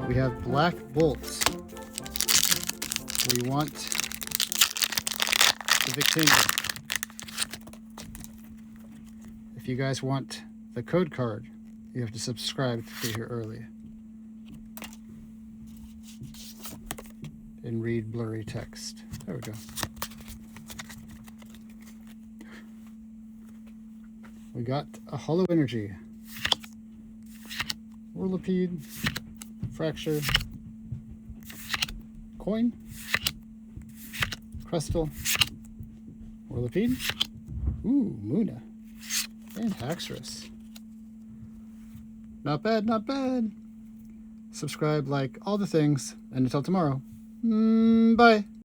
We have Black Bolts. We want the Victini. If you guys want the code card, you have to subscribe to be here early and read blurry text. There we go. We got a Hollow Energy, Whirlipede, Fracture, Coin, Crystal, Whirlipede, ooh, Munna, and Haxorus. Not bad, not bad. Subscribe, like, all the things, and until tomorrow, bye.